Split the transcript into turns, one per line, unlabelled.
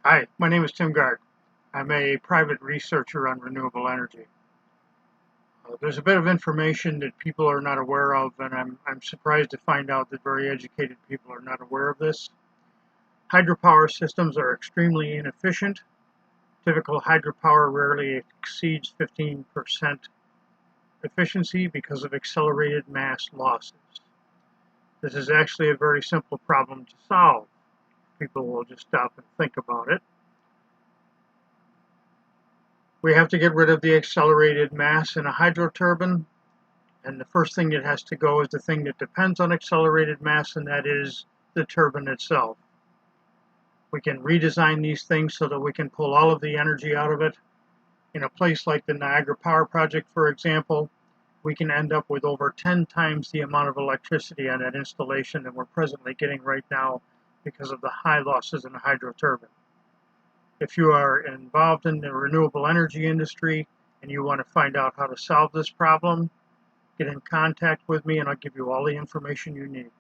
Hi, my name is Tim Gard. I'm a private researcher on renewable energy. There's a bit of information that people are not aware of, and I'm surprised to find out that very educated people are not aware of this. Hydropower systems are extremely inefficient. Typical hydropower rarely exceeds 15% efficiency because of accelerated mass losses. This is actually a very simple problem to solve. People will just stop and think about it. We have to get rid of the accelerated mass in a hydro turbine, and the first thing that has to go is the thing that depends on accelerated mass, and that is the turbine itself. We can redesign these things so that we can pull all of the energy out of it. In a place like the Niagara Power Project, for example, we can end up with over 10 times the amount of electricity on that installation that we're presently getting right now because of the high losses in the hydro turbine. If you are involved in the renewable energy industry and you want to find out how to solve this problem, get in contact with me and I'll give you all the information you need.